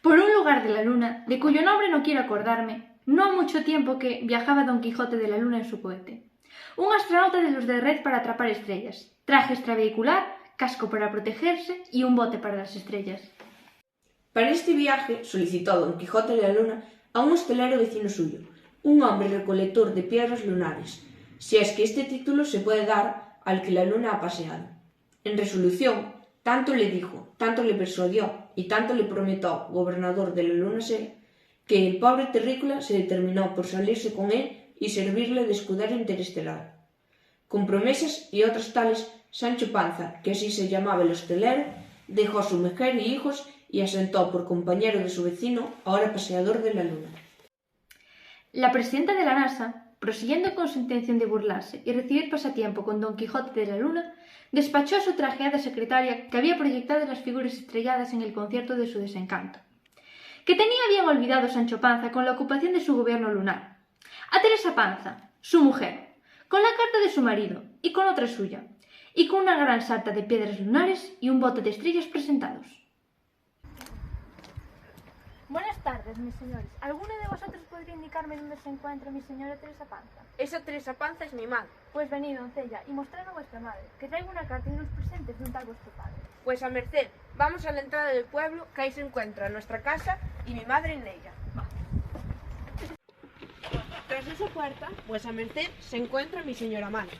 por un lugar de la luna, de cuyo nombre no quiero acordarme, no ha mucho tiempo que viajaba Don Quijote de la Luna en su cohete. Un astronauta de los de red para atrapar estrellas, traje extravehicular, casco para protegerse y un bote para las estrellas. Para este viaje solicitó Don Quijote de la Luna a un hostelero vecino suyo, un hombre recolector de piedras lunares, si es que este título se puede dar al que la luna ha paseado. En resolución, tanto le dijo, tanto le persuadió y tanto le prometió, gobernador de la luna sea, que el pobre terrícola se determinó por salirse con él y servirle de escudero interestelar. Con promesas y otras tales, Sancho Panza, que así se llamaba el hostelero, dejó a su mujer y hijos y asentó por compañero de su vecino, ahora paseador de la luna. La presidenta de la NASA, prosiguiendo con su intención de burlarse y recibir pasatiempo con Don Quijote de la Luna, despachó a su trajeada secretaria que había proyectado las figuras estrelladas en el concierto de su desencanto, que tenía bien olvidado Sancho Panza con la ocupación de su gobierno lunar, a Teresa Panza, su mujer, con la carta de su marido y con otra suya, y con una gran sarta de piedras lunares y un bote de estrellas presentados. Buenas tardes, mis señores. ¿Alguno de vosotros podría indicarme dónde se encuentra mi señora Teresa Panza? Esa Teresa Panza es mi madre. Pues venid, doncella, y mostrad a vuestra madre, que traigo una carta y unos presentes de un tal vuestro padre. Pues a merced, vamos a la entrada del pueblo, que ahí se encuentra nuestra casa y mi madre en ella. Va. Tras esa puerta, pues a merced, se encuentra mi señora madre.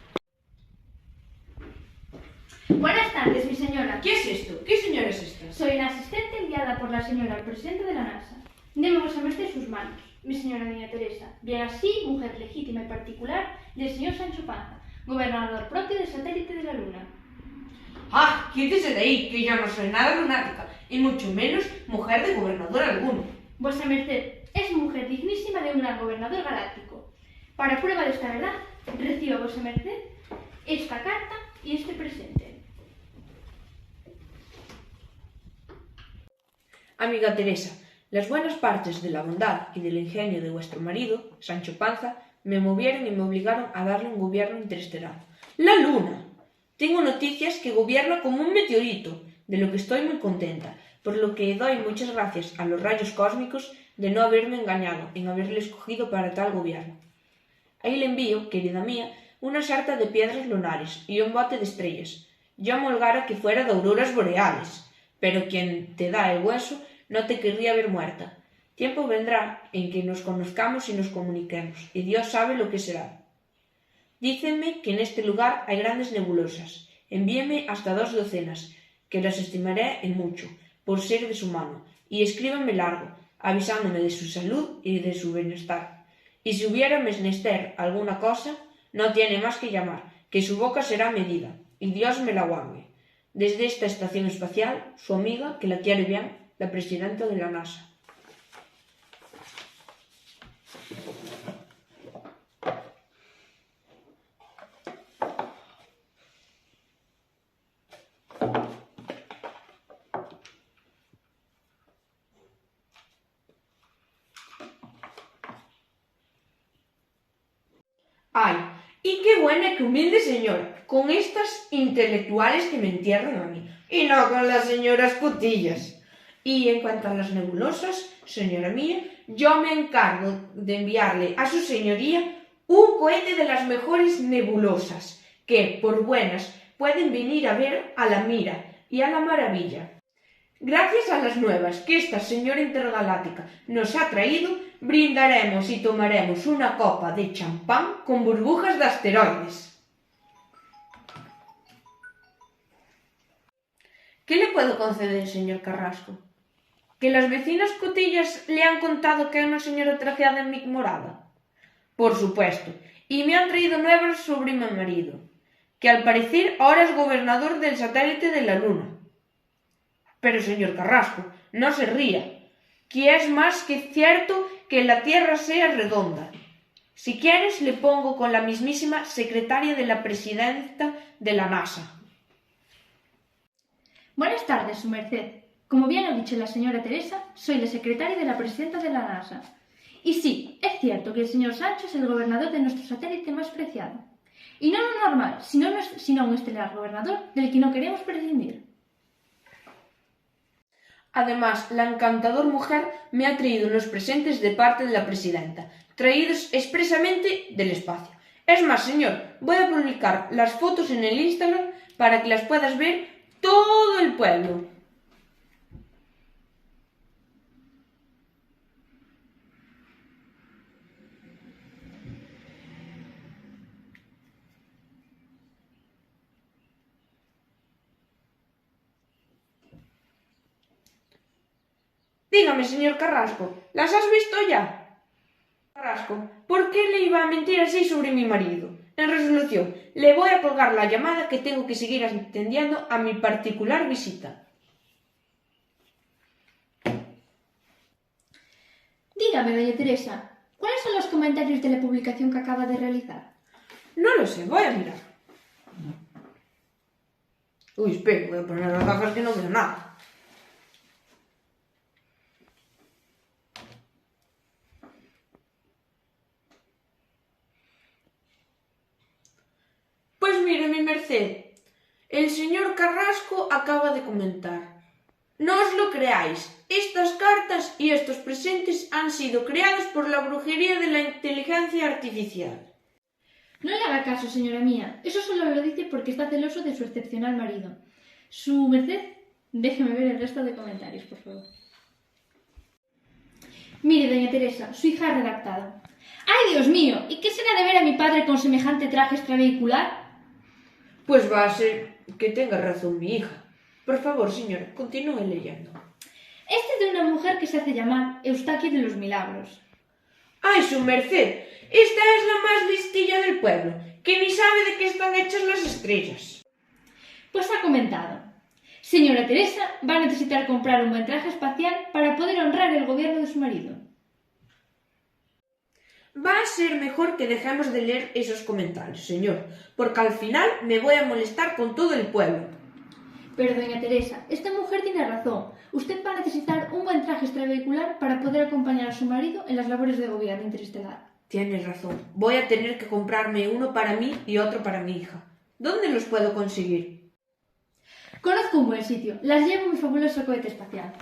Buenas tardes, mi señora. ¿Qué es esto? ¿Qué señora es esta? Soy una asistente enviada por la señora al presidente de la NASA. Deme vuestra merced sus manos, mi señora doña Teresa, bien así, mujer legítima y particular del señor Sancho Panza, gobernador propio del satélite de la Luna. ¡Ah! Quítese de ahí, que yo no soy nada lunática, y mucho menos mujer de gobernador alguno. Vuestra merced es mujer dignísima de un gran gobernador galáctico. Para prueba de esta verdad, reciba vuestra merced esta carta y este presente. Amiga Teresa, las buenas partes de la bondad y del ingenio de vuestro marido, Sancho Panza, me movieron y me obligaron a darle un gobierno interestelar. ¡La luna! Tengo noticias que gobierna como un meteorito, de lo que estoy muy contenta, por lo que doy muchas gracias a los rayos cósmicos de no haberme engañado en haberle escogido para tal gobierno. Ahí le envío, querida mía, una sarta de piedras lunares y un bote de estrellas. Yo me holgara que fuera de auroras boreales, pero quien te da el hueso no te querría ver muerta. Tiempo vendrá en que nos conozcamos y nos comuniquemos, y Dios sabe lo que será. Dícenme que en este lugar hay grandes nebulosas. Envíeme hasta 2 docenas, que las estimaré en mucho, por ser de su mano, y escríbanme largo, avisándome de su salud y de su bienestar. Y si hubiera menester alguna cosa, no tiene más que llamar, que su boca será medida, y Dios me la guarde. Desde esta estación espacial, su amiga, que la quiere bien, la presidenta de la NASA. ¡Ay! Y qué buena, qué humilde señora, con estas intelectuales que me entierran a mí, y no con las señoras Cotillas. Y en cuanto a las nebulosas, señora mía, yo me encargo de enviarle a su señoría un cohete de las mejores nebulosas, que, por buenas, pueden venir a ver a la Mira y a la Maravilla. Gracias a las nuevas que esta señora intergaláctica nos ha traído, brindaremos y tomaremos una copa de champán con burbujas de asteroides. ¿Qué le puedo conceder, señor Carrasco? ¿Que las vecinas Cotillas le han contado que hay una señora trajeada en mi morada? Por supuesto, y me han traído nuevas sobre mi marido, que al parecer ahora es gobernador del satélite de la Luna. Pero, señor Carrasco, no se ría, que es más que cierto que la Tierra sea redonda. Si quieres, le pongo con la mismísima secretaria de la presidenta de la NASA. Buenas tardes, su merced. Como bien ha dicho la señora Teresa, soy la secretaria de la presidenta de la NASA. Y sí, es cierto que el señor Sancho es el gobernador de nuestro satélite más preciado. Y no lo normal, sino un estelar gobernador del que no queremos prescindir. Además, la encantador mujer me ha traído unos presentes de parte de la presidenta, traídos expresamente del espacio. Es más, señor, voy a publicar las fotos en el Instagram para que las puedas ver todo el pueblo. Dígame, señor Carrasco, ¿las has visto ya? Carrasco, ¿por qué le iba a mentir así sobre mi marido? En resolución, le voy a colgar la llamada que tengo que seguir atendiendo a mi particular visita. Dígame, doña Teresa, ¿cuáles son los comentarios de la publicación que acaba de realizar? No lo sé, voy a mirar. Uy, espera, voy a poner las gafas que no veo nada. Pues mire, mi merced, el señor Carrasco acaba de comentar. No os lo creáis, estas cartas y estos presentes han sido creados por la brujería de la inteligencia artificial. No le haga caso, señora mía. Eso solo lo dice porque está celoso de su excepcional marido. Su merced, déjeme ver el resto de comentarios, por favor. Mire, doña Teresa, su hija ha redactado. ¡Ay, Dios mío! ¿Y qué será de ver a mi padre con semejante traje extravehicular? Pues va a ser que tenga razón mi hija. Por favor, señora, continúe leyendo. Este es de una mujer que se hace llamar Eustaquio de los Milagros. ¡Ay, su merced! Esta es la más listilla del pueblo, que ni sabe de qué están hechas las estrellas. Pues ha comentado. Señora Teresa va a necesitar comprar un buen traje espacial para poder honrar el gobierno de su marido. Va a ser mejor que dejemos de leer esos comentarios, señor, porque al final me voy a molestar con todo el pueblo. Pero, doña Teresa, esta mujer tiene razón. Usted va a necesitar un buen traje extravehicular para poder acompañar a su marido en las labores de gobierno interestelar. Tienes razón. Voy a tener que comprarme uno para mí y otro para mi hija. ¿Dónde los puedo conseguir? Conozco un buen sitio. Las llevo en mi fabuloso cohete espacial.